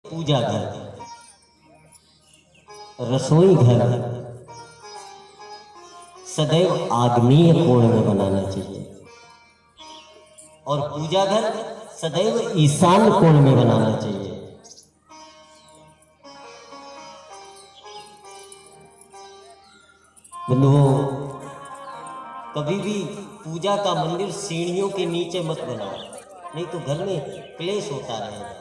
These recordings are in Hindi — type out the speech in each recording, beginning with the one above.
पूजा घर, रसोई घर सदैव आग्नेय कोण में बनाना चाहिए और पूजा घर सदैव ईशान कोण में बनाना चाहिए। बंधुओं, कभी भी पूजा का मंदिर सीढ़ियों के नीचे मत बनाओ, नहीं तो घर में क्लेश होता रहेगा।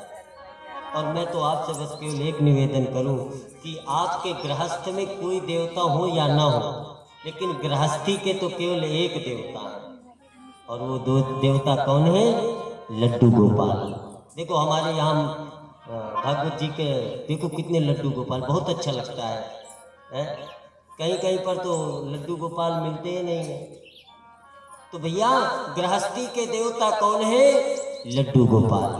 और मैं तो आपसे बस केवल एक निवेदन करूं कि आपके गृहस्थ में कोई देवता हो या ना हो, लेकिन गृहस्थी के तो केवल एक देवता है, और वो दो देवता कौन है? लड्डू गोपाल। देखो हमारे यहाँ भागवत जी के देखो कितने लड्डू गोपाल, बहुत अच्छा लगता है? कहीं कहीं पर तो लड्डू गोपाल मिलते ही नहीं है। तो भैया गृहस्थी के देवता कौन है? लड्डू गोपाल।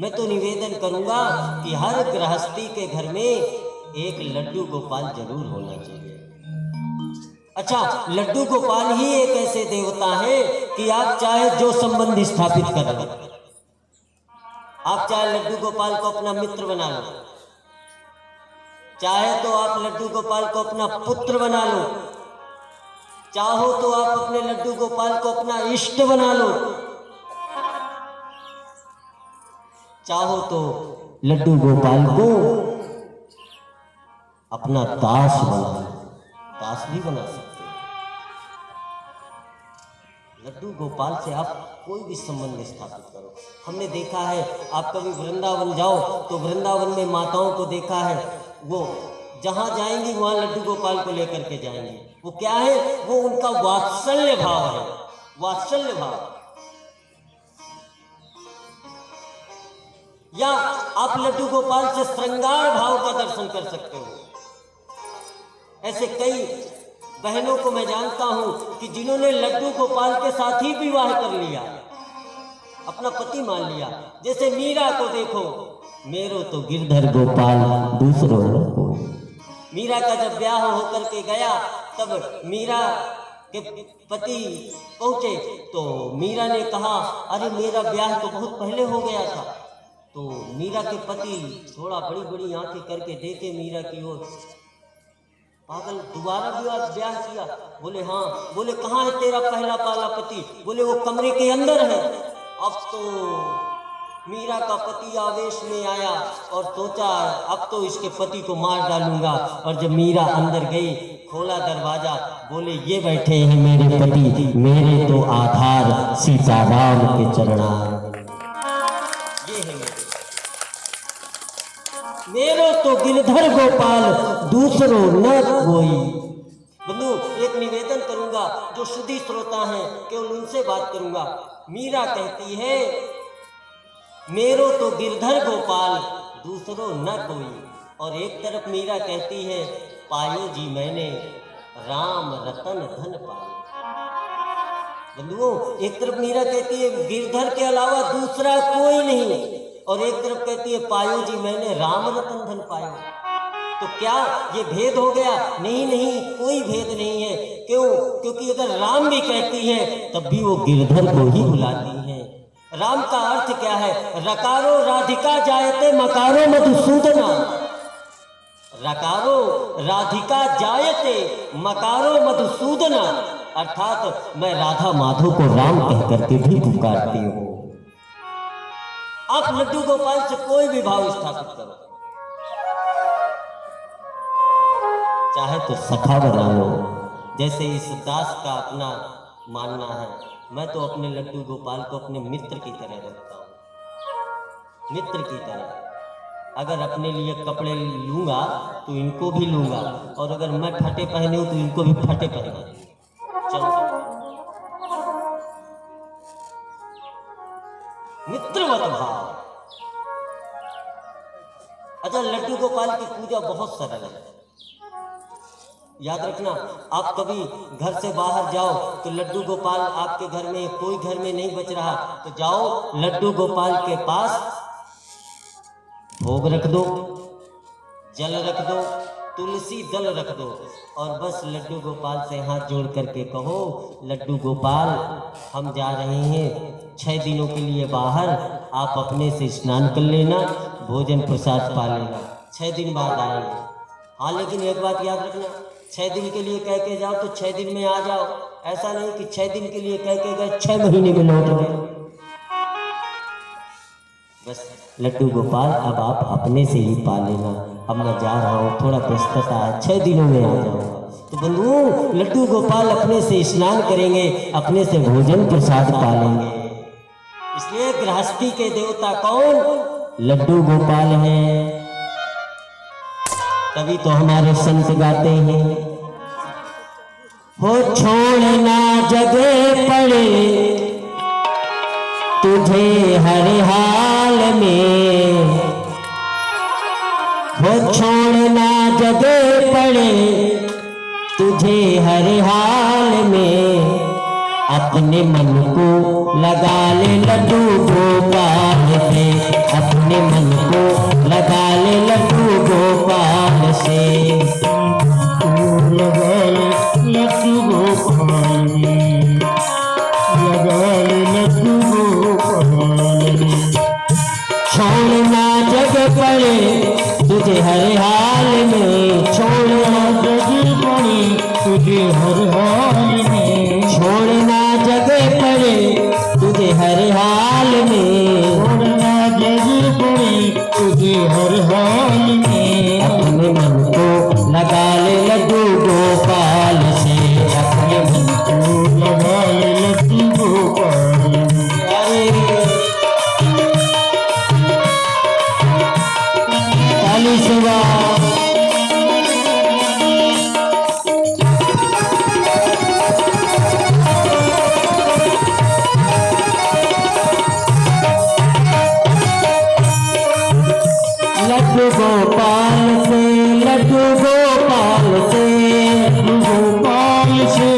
मैं तो निवेदन करूंगा कि हर गृहस्थी के घर में एक लड्डू गोपाल जरूर होना चाहिए। अच्छा, लड्डू गोपाल ही एक ऐसे देवता है कि आप चाहे जो संबंध स्थापित कर लो, आप चाहे लड्डू गोपाल को अपना मित्र बना लो, चाहे तो आप लड्डू गोपाल को अपना पुत्र बना लो, चाहो तो आप अपने लड्डू गोपाल को अपना इष्ट बना लो, चाहो तो लड्डू गोपाल को अपना दास बना लो, दास भी बना सकते हो। लड्डू गोपाल से आप कोई भी संबंध स्थापित करो। हमने देखा है, आप कभी वृंदावन जाओ तो वृंदावन में माताओं को देखा है, वो जहां जाएंगी वहां लड्डू गोपाल को लेकर के जाएंगी। वो क्या है? वो उनका वात्सल्य भाव है, वात्सल्य भाव। या आप लड्डू गोपाल से श्रृंगार भाव का दर्शन कर सकते हो। ऐसे कई बहनों को मैं जानता हूं कि जिन्होंने लड्डू गोपाल के साथ ही विवाह कर लिया, अपना पति मान लिया। जैसे मीरा को देखो, मेरो तो गिरधर गोपाल दूसरों को। मीरा का जब ब्याह होकर के गया तब मीरा के पति पहुंचे तो मीरा ने कहा, अरे मेरा ब्याह तो बहुत पहले हो गया था। तो मीरा के पति थोड़ा बड़ी बड़ी आंखें करके देखे मीरा की ओर, पागल दोबारा ब्याह किया? बोले हाँ। बोले कहाँ है तेरा पहला वाला पति? बोले वो कमरे के अंदर है। अब तो मीरा का पति आवेश में आया और सोचा अब तो इसके पति को मार डालूंगा। और जब मीरा अंदर गई, खोला दरवाजा, बोले ये बैठे हैं मेरे पति, मेरे तो आधार सीताराम के चरणार। ये है मेरो तो गिरधर गोपाल दूसरों न कोई। बंधु, एक निवेदन करूंगा, जो शुद्धि श्रोता हैं केवल उनसे बात करूंगा। मीरा कहती है मेरो तो गिरधर गोपाल दूसरों न कोई, और एक तरफ मीरा कहती है पायो जी मैंने राम रतन धन पायो। बंधुओं, एक तरफ मीरा कहती है गिरधर के अलावा दूसरा कोई नहीं, और एक तरफ कहती है पायो जी मैंने राम रतन धन पायो। तो क्या ये भेद हो गया? नहीं नहीं, कोई भेद नहीं है। क्यों? क्योंकि अगर राम भी कहती है तब भी वो गिरधर को ही बुलाती है। राम का अर्थ क्या है? रकारो राधिका जायते मकारो मधुसूदना। रकारो राधिका जायते मकारो मधुसूदना, अर्थात मैं राधा माधव को राम कह करके भी पुकारती हूँ। आप लड्डू गोपाल से कोई भी भाव स्थापित करो, चाहे तो सखा बना लो, जैसे इस दास का अपना मानना है। मैं तो अपने लड्डू गोपाल को अपने मित्र की तरह रखता हूँ, मित्र की तरह। अगर अपने लिए कपड़े लूंगा तो इनको भी लूंगा, और अगर मैं फटे पहने हूं तो इनको भी फटे पहना। चलो, मित्रवत भाव। अच्छा, लड्डू गोपाल की पूजा बहुत सरल है, याद रखना। आप कभी घर से बाहर जाओ तो लड्डू गोपाल आपके घर में, कोई घर में नहीं बच रहा तो जाओ लड्डू गोपाल के पास, भोग रख दो, जल रख दो, तुलसी दल रख दो, और बस लड्डू गोपाल से हाथ जोड़ करके कहो लड्डू गोपाल हम जा रहे हैं 6 दिनों के लिए बाहर, आप अपने से स्नान कर लेना, भोजन प्रसाद पा लेना, 6 दिन बाद आएंगे। हाँ, लेकिन एक बात याद रखना, 6 दिन के लिए कह के जाओ तो 6 दिन में आ जाओ। ऐसा नहीं कि 6 दिन के लिए कह के गए 6 महीने में लौट गए। बस लड्डू गोपाल अब आप अपने से ही पा लेना। अब मैं जा रहा हूँ, थोड़ा व्यस्तता है, 6 दिनों में आ जाऊँगा। तो बंधुओं, लड्डू गोपाल अपने से स्नान करेंगे, अपने से भोजन प्रसाद पा लेंगे। इसलिए गृहस्थी के देवता कौन? लड्डू गोपाल हैं। तभी तो हमारे संत गाते हैं, हो छोड़ना जगह पड़े तुझे हर हाल में, हो छोड़ना जगह पड़े तुझे हर हाल में, अपने मन को लगा ले लड्डू गोपाल से, अपने मन को लगा ले लड्डू गोपाल से, लगा ले लड्डू गोपाल में, लगा ले लड्डू गोपाल में। छोड़ना जग पड़े तुझे हर हाल में, छोड़ना जग पड़े तुझे हर हाल में, छोड़ना जग पड़े तुझे हर हाल में, छोड़ना जग पड़े तुझे हर हाल में, अपने मन को लगा ले लड्डू गोपाल से, अपने मन को लगा ले लड्डू गोपाल में। ताली सेवा लड्डू गोपाल से, लड्डू गोपाल से, लड्डू गोपाल से,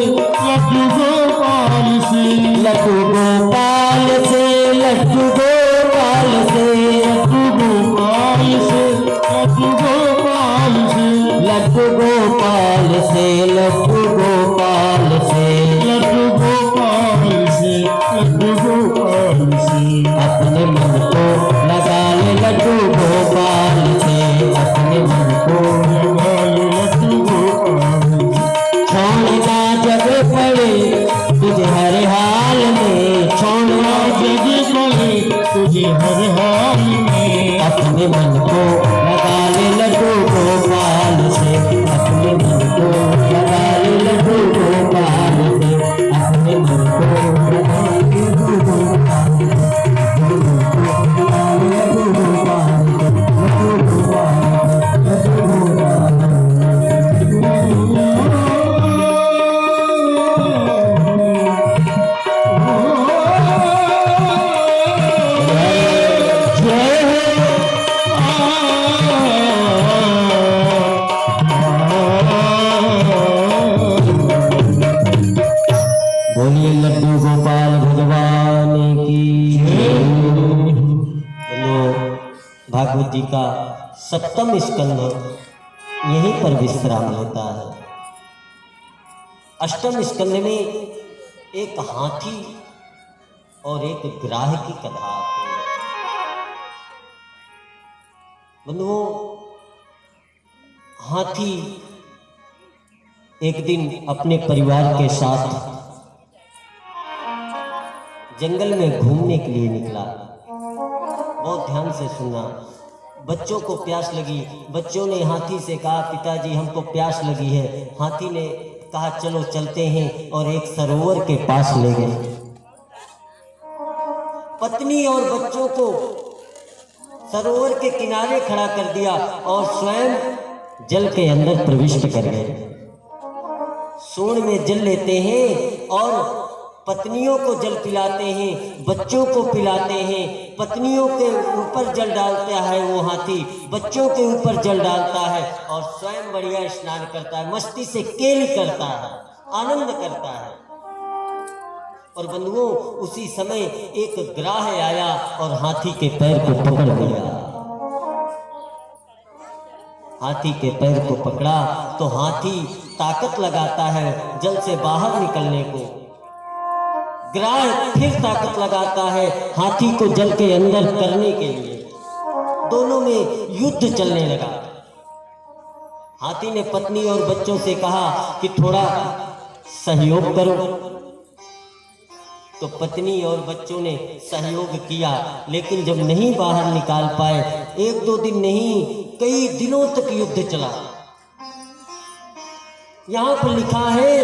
लड्डू गोपाल से, लड्डू गोपाल से, लड्डू गोपाल से, लड्डू गोपाल से, लड्डू गोपाल से, लड्डू गोपाल से, लड्डू गोपाल से, लड्डू गोपाल से, लड्डू गोपाल से, अपने मन को लगा ले लड्डू गोपाल से, अपने मन को लगा ले लड्डू गोपाल से। छोड़ना जग पड़े तुझे हर हाल में, छोड़ना जग पड़े तुझे हर हाल में, अपने मन को लगा ले लड्डू गोपाल से, अपने मन को लगा ले लड्डू गोपाल से, अपने मन को लगा ले लड्डू गोपाल से, अपने मन को लगा ले लड्डू गोपाल से, लड्डू गोपाल, लड्डू गोपाल। बोलिए लड्डू गोपाल भगवान की जय। भागवत जी का 7वां स्कंद यहीं पर विश्राम लेता है। 8वें स्कंद में एक हाथी और एक ग्राह की कथा आती है। बंधुओं, हाथी एक दिन अपने परिवार के साथ जंगल में घूमने के लिए निकला। बहुत ध्यान से सुनना। बच्चों को प्यास लगी। बच्चों ने हाथी से कहा, पिताजी हमको प्यास लगी है। हाथी ने कहा, चलो चलते हैं, और एक सरोवर के पास ले गए। पत्नी और बच्चों को सरोवर के किनारे खड़ा कर दिया और स्वयं जल के अंदर प्रविष्ट कर गए। सूंड में जल लेते हैं और पत्नियों को जल पिलाते हैं, बच्चों को पिलाते हैं। पत्नियों के ऊपर जल डालता है वो हाथी, बच्चों के ऊपर जल डालता है और स्वयं बढ़िया स्नान करता है, मस्ती से केली करता है, आनंद करता है। और बंधुओं, उसी समय एक ग्राह आया और हाथी के पैर को पकड़ लिया। हाथी के पैर को पकड़ा तो हाथी ताकत लगाता है जल से बाहर निकलने को। ग्राह फिर ताकत लगाता है हाथी को जल के अंदर करने के लिए। दोनों में युद्ध चलने लगा। हाथी ने पत्नी और बच्चों से कहा कि थोड़ा सहयोग करो। तो पत्नी और बच्चों ने सहयोग किया, लेकिन जब नहीं बाहर निकाल पाए, एक दो दिन नहीं कई दिनों तक युद्ध चला। यहां पर लिखा है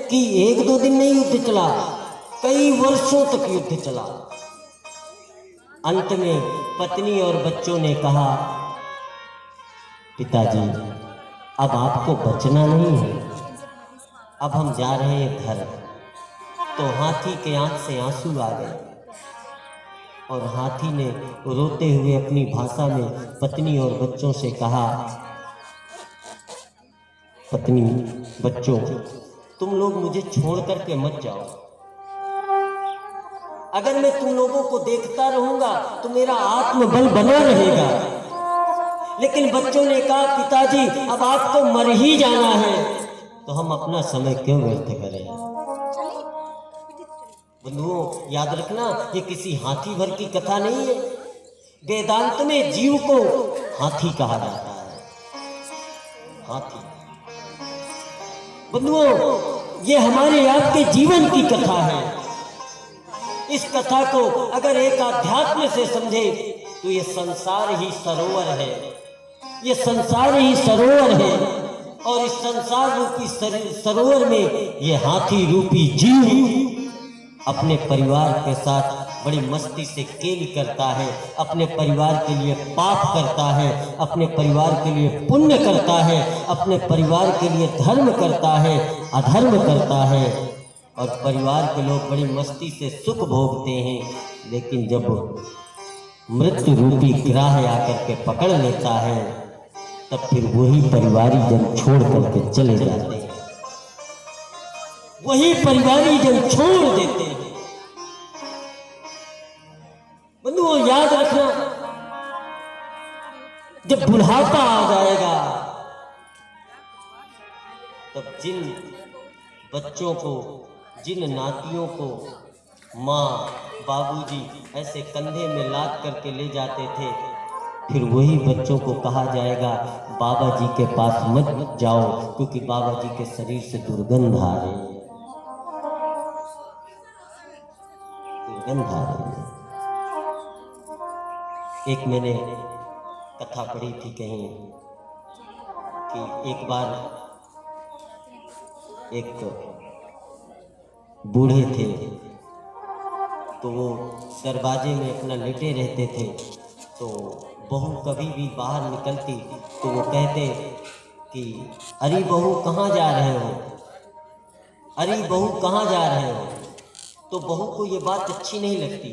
कि एक दो दिन नहीं युद्ध चला, कई वर्षों तक युद्ध चला। अंत में पत्नी और बच्चों ने कहा, पिताजी अब आपको बचना नहीं है, अब हम जा रहे हैं घर। तो हाथी के आंख से आंसू आ गए और हाथी ने रोते हुए अपनी भाषा में पत्नी और बच्चों से कहा, पत्नी बच्चों तुम लोग मुझे छोड़ करके मत जाओ। अगर मैं तुम लोगों को देखता रहूंगा तो मेरा आत्मबल बना रहेगा। लेकिन बच्चों ने कहा, पिताजी अब आपको मर ही जाना है, तो हम अपना समय क्यों व्यर्थ करें। बंधुओं याद रखना, ये किसी हाथी भर की कथा नहीं है। वेदांत में जीव को हाथी कहा जाता है। हाथी बंधुओं, ये हमारे आपके जीवन की कथा है। इस कथा को अगर एक अध्यात्म से समझे तो ये संसार ही सरोवर है। ये संसार ही सरोवर है और इस संसार रूपी सरोवर में ये हाथी रूपी जीव अपने परिवार के साथ बड़ी मस्ती से खेल करता है, अपने परिवार के लिए पाप करता है, अपने परिवार के लिए पुण्य करता है, अपने परिवार के लिए धर्म करता है, अधर्म करता है, और परिवार के लोग बड़ी मस्ती से सुख भोगते हैं। लेकिन जब मृत्यु रूपी ग्राह आकर के पकड़ लेता है, तब फिर वही परिवारी जन छोड़ करके चले जाते हैं, वही परिवारी जन छोड़ देते हैं। बंधुओं याद रखना, जब बुढ़ापा आ जाएगा तब जिन बच्चों को, जिन नातियों को माँ बाबूजी ऐसे कंधे में लाद करके ले जाते थे, फिर वही बच्चों को कहा जाएगा बाबा जी के पास मत जाओ, क्योंकि बाबा जी के शरीर से दुर्गंध आ रही है, दुर्गंध आ रही है। एक मैंने कथा पढ़ी थी कहीं कि एक बार एक बूढ़े थे, तो वो दरवाजे में अपना लेटे रहते थे। तो बहू कभी भी बाहर निकलती तो वो कहते कि अरे बहू कहाँ जा रहे हो, अरे बहू कहाँ जा रहे हो। तो बहू को ये बात अच्छी नहीं लगती।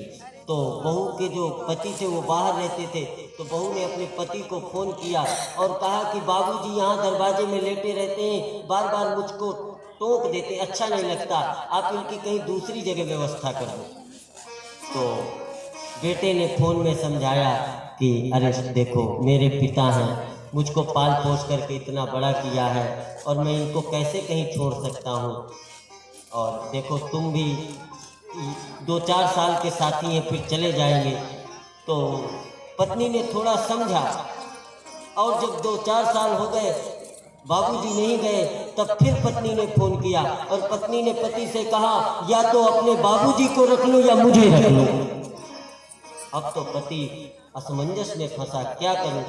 तो बहू के जो पति थे वो बाहर रहते थे, तो बहू ने अपने पति को फ़ोन किया और कहा कि बाबूजी यहाँ दरवाजे में लेटे रहते हैं, बार बार मुझको टोक देते, अच्छा नहीं लगता, आप इनकी कहीं दूसरी जगह व्यवस्था कर दो। तो बेटे ने फ़ोन में समझाया कि अरे देखो मेरे पिता हैं, मुझको पाल पोस करके इतना बड़ा किया है और मैं इनको कैसे कहीं छोड़ सकता हूँ, और देखो तुम भी 2-4 साल के साथी हैं, फिर चले जाएंगे। तो पत्नी ने थोड़ा समझा, और जब 2-4 साल हो गए बाबूजी नहीं गए, तब फिर पत्नी ने फ़ोन किया और पत्नी ने पति से कहा या तो अपने बाबूजी को रख लो या मुझे रख लो। अब तो पति असमंजस में फंसा, क्या करूं।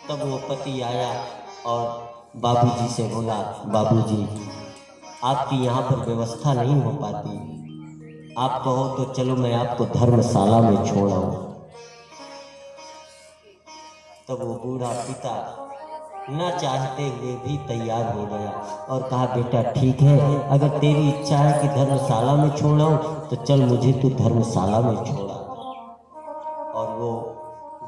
तब वो पति आया और बाबूजी से बोला, बाबूजी आपकी यहाँ पर व्यवस्था नहीं हो पाती, आप कहो तो चलो मैं आपको धर्मशाला में छोड़ आऊं। तब वो बूढ़ा पिता न चाहते हुए भी तैयार हो गया और कहा बेटा ठीक है, अगर तेरी इच्छा है कि धर्मशाला में छोड़ाऊं तो चल मुझे तू धर्मशाला में छोड़ा। और वो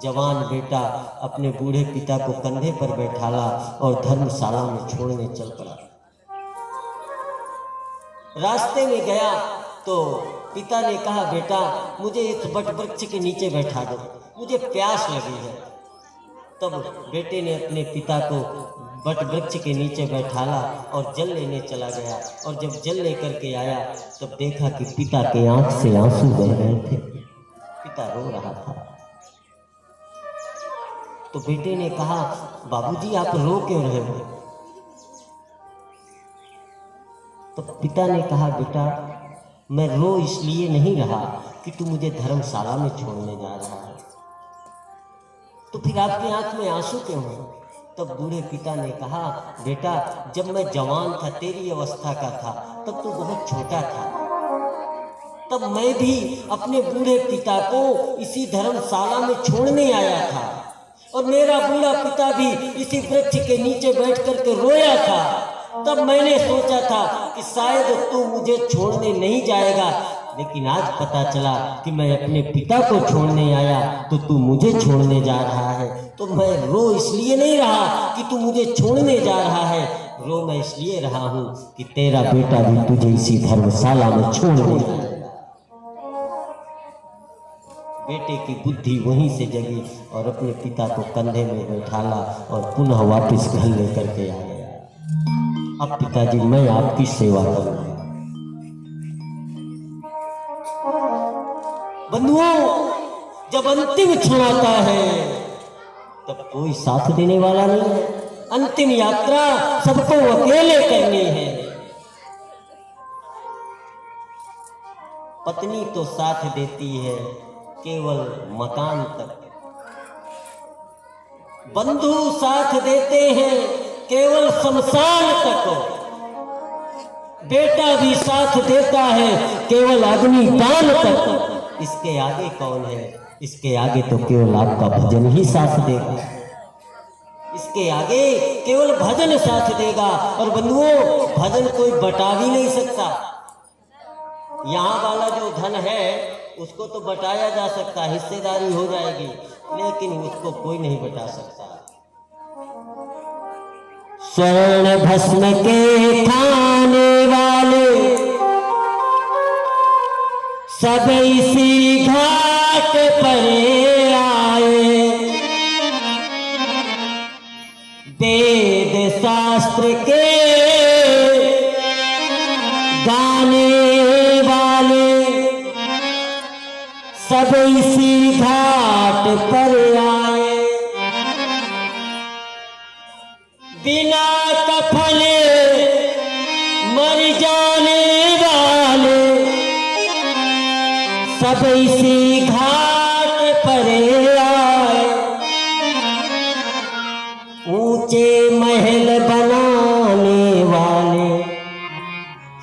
जवान बेटा अपने बूढ़े पिता को कंधे पर बैठाला और धर्मशाला में छोड़ने चल पड़ा। रास्ते में गया तो पिता ने कहा बेटा मुझे इस बट वृक्ष के नीचे बैठा दो, मुझे प्यास लगी है। तब बेटे ने अपने पिता को बट वृक्ष के नीचे बैठाला और जल लेने चला गया, और जब जल लेकर के आया तब देखा कि पिता के आंख से आंसू बह रहे थे, पिता रो रहा था। तो बेटे ने कहा, बाबूजी आप रो क्यों रहे हो? तो पिता ने कहा, बेटा मैं रो इसलिए नहीं रहा कि तू मुझे धर्मशाला में छोड़ने जा रहा है। तो फिर आपकी आंख में आंसू क्यों है? तब बूढ़े पिता ने कहा, बेटा जब मैं जवान था, तेरी अवस्था का था, तब तू बहुत छोटा था, तब मैं भी अपने बूढ़े पिता को इसी धर्मशाला में छोड़ने आया था और मेरा बूढ़ा पिता भी इसी वृक्ष के नीचे बैठ करके रोया था। तब मैंने सोचा था कि शायद तू मुझे छोड़ने नहीं जाएगा, लेकिन आज पता चला कि मैं अपने पिता को छोड़ने आया तो तू मुझे छोड़ने जा रहा है। तो मैं रो इसलिए नहीं रहा कि तू मुझे छोड़ने जा रहा है, रो मैं इसलिए रहा हूँ कि तेरा बेटा भी तुझे इसी धर्मशाला में छोड़ने जाएगा। बेटे की बुद्धि वहीं से जगी और अपने पिता को कंधे में बैठाला और पुनः वापस घर लेकर के आ गया। अब पिताजी मैं आपकी सेवा करूंगा। बंधुओं, जब अंतिम क्षण आता है तब कोई साथ देने वाला नहीं है। अंतिम यात्रा सबको अकेले करनी है। पत्नी तो साथ देती है केवल मकान तक, बंधु साथ देते हैं केवल शमशान तक, बेटा भी साथ देता है केवल अग्निदान तक। इसके आगे कौन है? इसके आगे तो केवल आपका भजन ही साथ देगा। इसके आगे केवल भजन साथ देगा। और बंधुओं, भजन कोई बटा भी नहीं सकता। यहाँ वाला जो धन है उसको तो बटाया जा सकता, हिस्सेदारी हो जाएगी, लेकिन उसको कोई नहीं बटा सकता। स्वर्ण भस्म के खाने वाले सब इसी घाट पर आए, वेद शास्त्र के गाने वाले सब इसी घाट पर आए, बिना कफन मर जाने वाले सब इसी घाट पर आए, ऊंचे महल बनाने वाले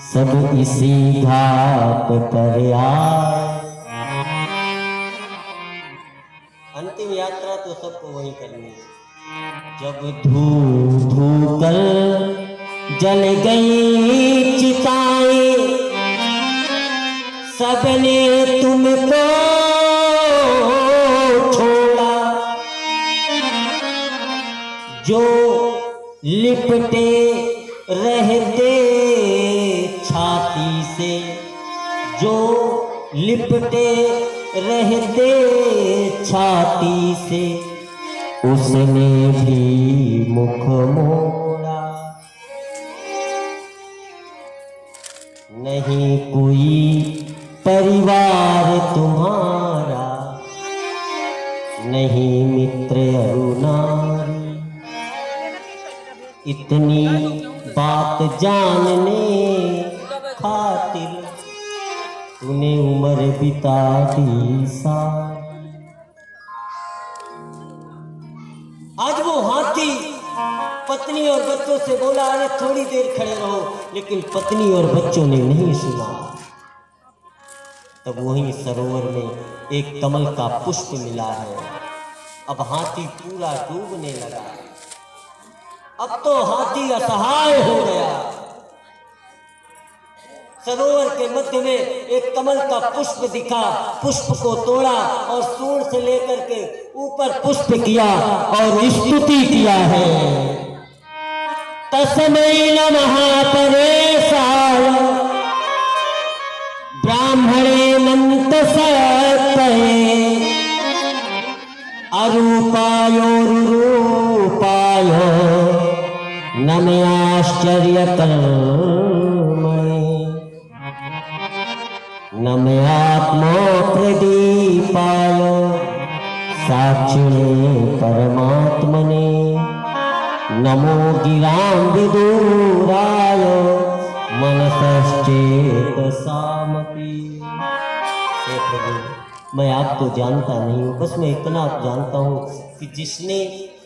सब इसी घाट पर आए। अंतिम यात्रा तो सबको वही करनी है। जब धू धू कर जल गई चिताएं, सबने तुमको छोड़ा, जो लिपटे रहते छाती से, जो लिपटे रहते छाती से, उसने भी मुख मोड़ा। नहीं कोई परिवार तुम्हारा, नहीं मित्र अरुणारी, इतनी बात जानने खातिर तूने उम्र बिता दी सारी। आज वो हाथी पत्नी और बच्चों से बोला, अरे थोड़ी देर खड़े रहो, लेकिन पत्नी और बच्चों ने नहीं सुना। तब वहीं सरोवर में एक कमल का पुष्प मिला है। अब हाथी पूरा डूबने लगा। अब तो हाथी असहाय हो गया। सरोवर के मध्य में एक कमल का पुष्प दिखा, पुष्प को तोड़ा और सूंड से लेकर के ऊपर पुष्प किया और स्तुति किया है। तस्मै नमः परेशाय ब्राह्मणे मंत सत्तये अरूपायो रूपायो नमयाश्चर्य कर्मणे नमयात्मा प्रदीपाय साक्षिणे परमात्मने। नमो गिरां विदुराय मनसश्चेत सामपि। हे प्रभु, मैं आपको जानता नहीं हूँ, बस मैं इतना जानता हूँ कि जिसने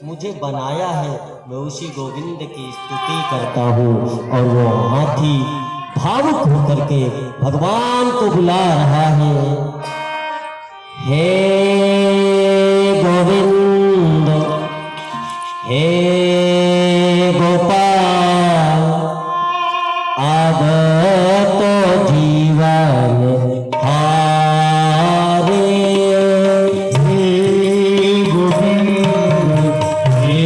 मुझे बनाया है मैं उसी गोविंद की स्तुति करता हूँ। और वो हाथी भावुक होकर के भगवान को बुला रहा है, हे गोविंद, हे गोपाल, अब तो जीवन हारे। हे गोविंद हे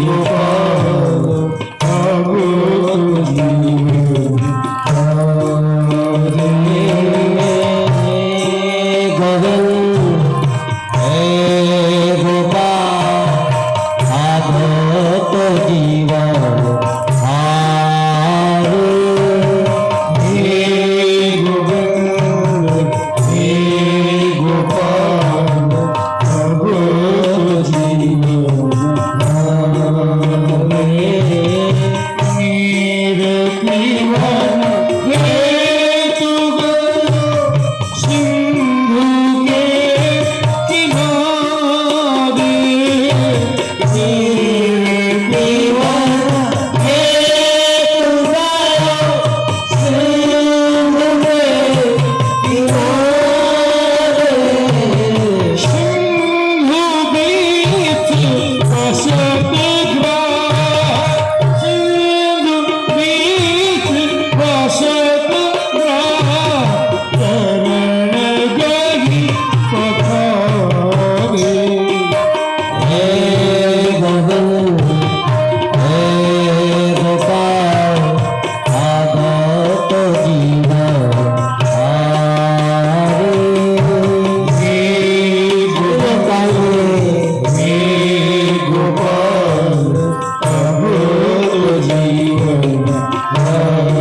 गोपाल अब जीवन हारे। हे गोविंद हे गोपाल अब तो जीवन हारे। हे गोविंद हे गोपाल अब जीवन हारे। मेरे जीवन हेतु सिंधु के किनारे, मेरे जीवन हेतु सिंधु के किनारे, सिंधु बीच बसत ग्राम, सिंधु बीच बसत ग्राम, चरण गही पधारे। हे गोविंद हे गोपाल अब तो जीवन हारे। हे गोपाल हे गोपाल अब जीवन हारे।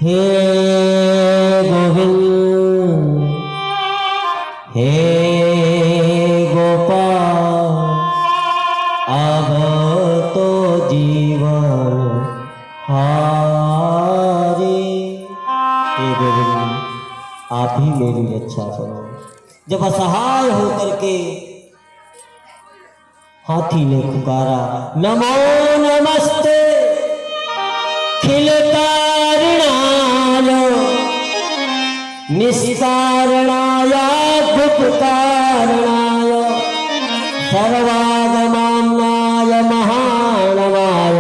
हे गोविंद हे गोपाल अब तो जीवन हारे। हे गोविंद आप ही मेरी रक्षा करो। जब असहाय होकर के हाथी ने पुकारा, नमो नमस्ते खिल कारणाय निष्कारणाय अद्भुत कारणाय सर्वागमान्नाय महानवाय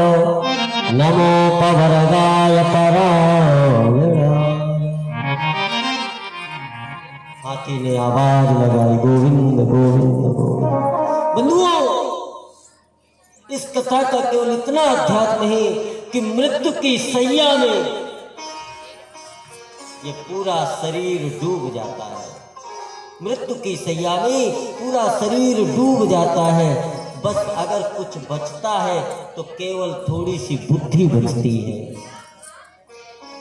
नमो पवरगाय परायणाय। हाथी ने आवाज लगाई, गोविंद गोविंद गोविंद। बंधुओं, इस कथा का केवल इतना अध्यात्म है कि मृत्यु की सैया में ये पूरा शरीर डूब जाता है। मृत्यु की सैया में पूरा शरीर डूब जाता है। बस अगर कुछ बचता है तो केवल थोड़ी सी बुद्धि बचती है।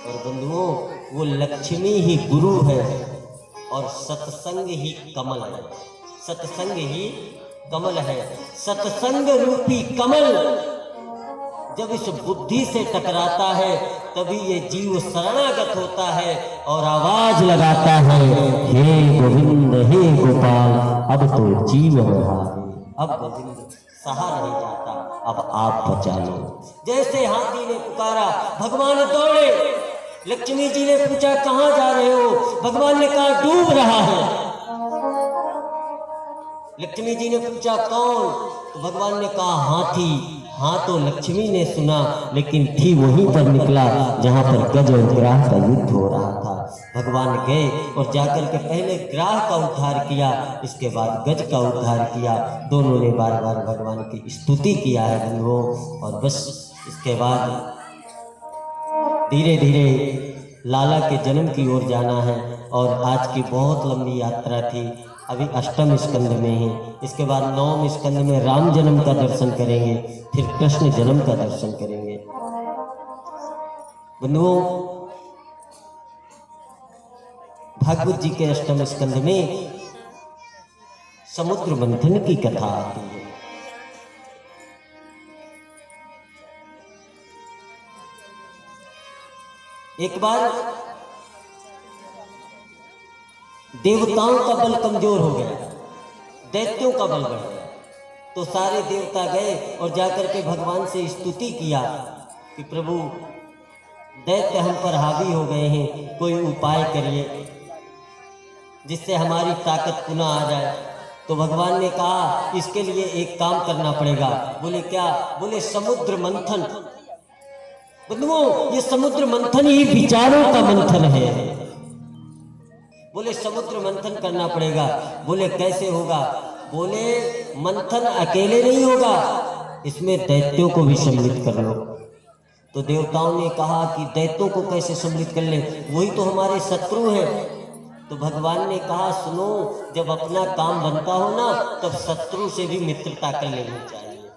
और बंधुओं, वो लक्ष्मी ही गुरु है और सत्संग ही कमल है। सत्संग ही कमल है। सत्संग रूपी कमल जब इस बुद्धि से टकराता है तभी ये जीव शरणागत होता है और आवाज लगाता है, हे गोविंद हे गोपाल अब तो जीवन हारे। अब गोविंद सहा नहीं जाता, अब आप बचा लो। जैसे हाथी ने पुकारा, भगवान दौड़े। लक्ष्मी जी ने पूछा, कहाँ जा रहे हो? भगवान ने कहा, डूब रहा है। लक्ष्मी जी ने पूछा, कौन? तो भगवान ने कहा, हाथी। हाँ, तो लक्ष्मी ने सुना, लेकिन थी वहीं पर निकला जहाँ पर गज और ग्राह का युद्ध हो रहा था। भगवान गए और जाकर के पहले ग्राह का उद्धार किया, इसके बाद गज का उद्धार किया। दोनों ने बार बार भगवान की स्तुति किया है बंधुओं। और बस इसके बाद धीरे धीरे लाला के जन्म की ओर जाना है। और आज की बहुत लंबी यात्रा थी, अभी अष्टम स्कंद में है। इसके बाद नवम स्कंद में राम जन्म का दर्शन करेंगे, फिर कृष्ण जन्म का दर्शन करेंगे। बंधुओं, भागवत जी के अष्टम स्कंद में समुद्र मंथन की कथा आती है। एक बार देवताओं का बल कमजोर हो गया, दैत्यों का बल बढ़ गया। तो सारे देवता गए और जाकर के भगवान से स्तुति किया कि प्रभु दैत्य हम पर हावी हो गए हैं, कोई उपाय करिए जिससे हमारी ताकत पुनः आ जाए। तो भगवान ने कहा, इसके लिए एक काम करना पड़ेगा। बोले क्या? बोले समुद्र मंथन। बंधुओं, ये समुद्र मंथन ही विचारों का मंथन है। बोले समुद्र मंथन करना पड़ेगा। बोले कैसे होगा? बोले मंथन अकेले नहीं होगा, इसमें दैत्यों को भी सम्मिलित कर लो। तो देवताओं ने कहा कि दैत्यों को कैसे सम्मिलित कर ले, वही तो हमारे शत्रु हैं। तो भगवान ने कहा, सुनो, जब अपना काम बनता हो ना, तब शत्रु से भी मित्रता कर लेनी चाहिए,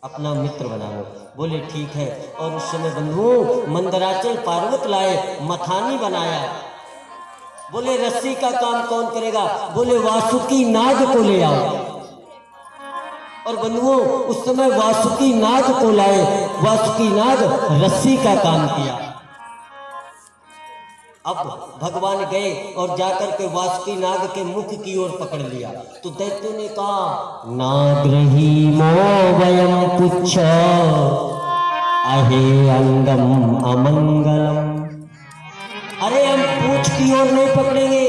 अपना मित्र बना लो। बोले ठीक है। और उस समय बंधुओं मंदराचल पर्वत लाए, मथानी बनाया। बोले रस्सी का काम कौन करेगा? बोले वासुकी नाग को ले आओ। और बंधुओं उस समय वासुकी नाग को लाए। वासुकी नाग रस्सी का काम किया। अब भगवान गए और जाकर के वासुकी नाग के मुख की ओर पकड़ लिया। तो दैत्यों ने कहा, नाग्रही मो वयम पुच्छ अहे अंगम अमंगलम। अरे हम पूंछ की ओर नहीं पकड़ेंगे।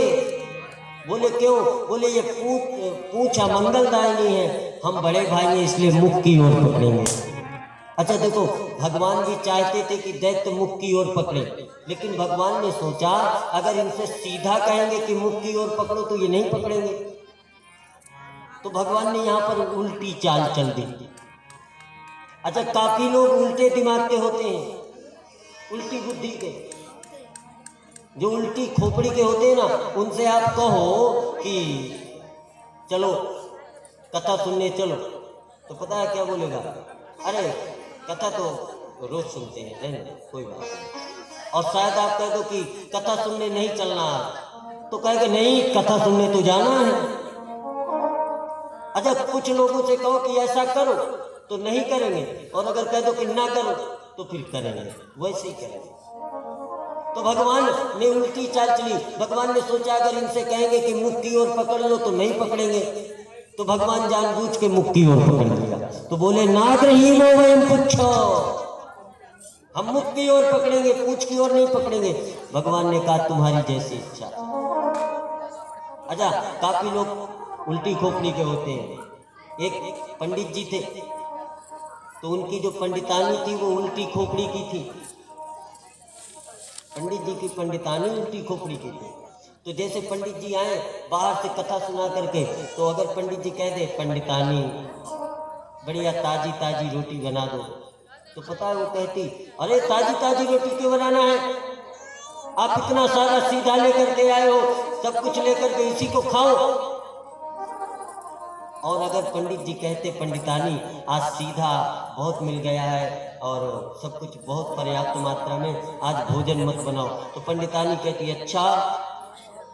बोले क्यों? बोले ये पूंछ अमंगलदायिनी है, हम बड़े भाई हैं इसलिए मुख की ओर पकड़ेंगे। अच्छा देखो, भगवान भी चाहते थे कि दैत्य मुख की ओर पकड़े, लेकिन भगवान ने सोचा अगर इनसे सीधा कहेंगे कि मुख की ओर पकड़ो तो ये नहीं पकड़ेंगे। तो भगवान ने यहाँ पर उल्टी चाल चल दी। अच्छा, काफी लोग उल्टे दिमाग के होते हैं, उल्टी बुद्धि के, जो उल्टी खोपड़ी के होते हैं ना, उनसे आप कहो कि चलो कथा सुनने चलो, तो पता है क्या बोलेगा? अरे कथा तो रोज सुनते हैं, रहने कोई बात नहीं। और शायद आप कह दो कि कथा सुनने नहीं चलना, तो कहेंगे नहीं कथा सुनने तो जाना है। अच्छा, कुछ लोगों से कहो कि ऐसा करो तो नहीं करेंगे, और अगर कह दो कि ना करो तो फिर करेंगे, वैसे ही करेंगे। तो भगवान ने उल्टी चाल चली। भगवान ने सोचा अगर इनसे कहेंगे कि मुख की ओर पकड़ लो तो नहीं पकड़ेंगे, तो भगवान जानबूझ के मुख की ओर पकड़ लिया। तो बोले नाग्रहीणो वयम पुच्छो, हम मुख की ओर पकड़ेंगे, पूछ की ओर नहीं पकड़ेंगे। भगवान ने कहा तुम्हारी जैसी इच्छा। अच्छा, काफी लोग उल्टी खोपड़ी के होते हैं। एक पंडित जी थे, तो उनकी जो पंडितानी थी वो उल्टी खोपड़ी की थी। पंडित जी की पंडितानी उल्टी खोपड़ी की थी। तो जैसे पंडित जी आए बाहर से कथा सुना करके, तो अगर पंडित जी कह दे पंडितानी बढ़िया ताजी ताजी रोटी बना दो, तो पता है वो कहती अरे ताजी ताजी रोटी क्यों बनाना है, आप इतना सारा सीधा लेकर के आए हो, सब कुछ लेकर के इसी को खाओ। और अगर पंडित जी कहते पंडितानी आज सीधा बहुत मिल गया है और सब कुछ बहुत पर्याप्त मात्रा में, आज भोजन मत बनाओ, तो पंडितानी कहती अच्छा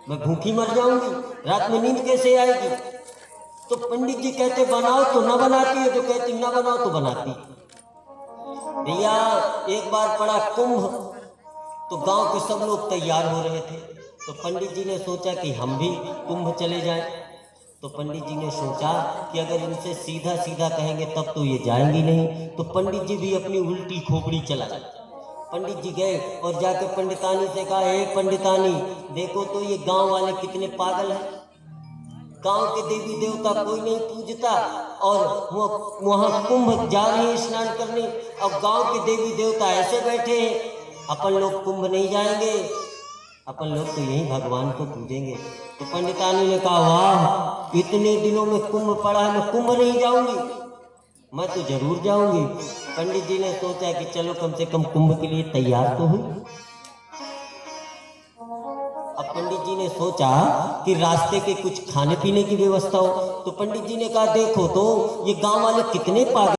मैं भूखी मर जाऊंगी, रात में नींद कैसे आएगी। तो पंडित जी कहते बनाओ तो ना बनाती है, जो कहती ना बनाओ तो बनाती। भैया एक बार पड़ा कुंभ, तो गांव के सब लोग तैयार हो रहे थे। तो पंडित जी ने सोचा कि हम भी कुंभ चले जाएं। तो पंडित जी ने सोचा कि अगर इनसे सीधा सीधा कहेंगे तब तो ये जाएंगी नहीं, तो पंडित जी भी अपनी उल्टी खोपड़ी चला जाए। पंडित जी गए और जाकर पंडितानी से कहा हे पंडितानी देखो तो ये गांव वाले कितने पागल हैं, गांव के देवी देवता कोई नहीं पूजता और वहाँ कुंभ जा रहे हैं स्नान करने, अब गांव के देवी देवता ऐसे बैठे हैं, अपन लोग कुंभ नहीं जाएंगे, अपन लोग तो यही भगवान को पूजेंगे। तो पंडितानी ने कहा वाह इतने दिनों में कुंभ पड़ा है, मैं कुंभ नहीं जाऊंगी, मैं तो जरूर जाऊंगी। पंडित जी ने सोचा कि चलो कम से कम कुंभ के लिए तैयार तो हुई। अब पंडित जी ने सोचा कि रास्ते के कुछ खाने पीने की व्यवस्था हो, तो पंडित जी ने कहा देखो तो ये गांव वाले कितने पागल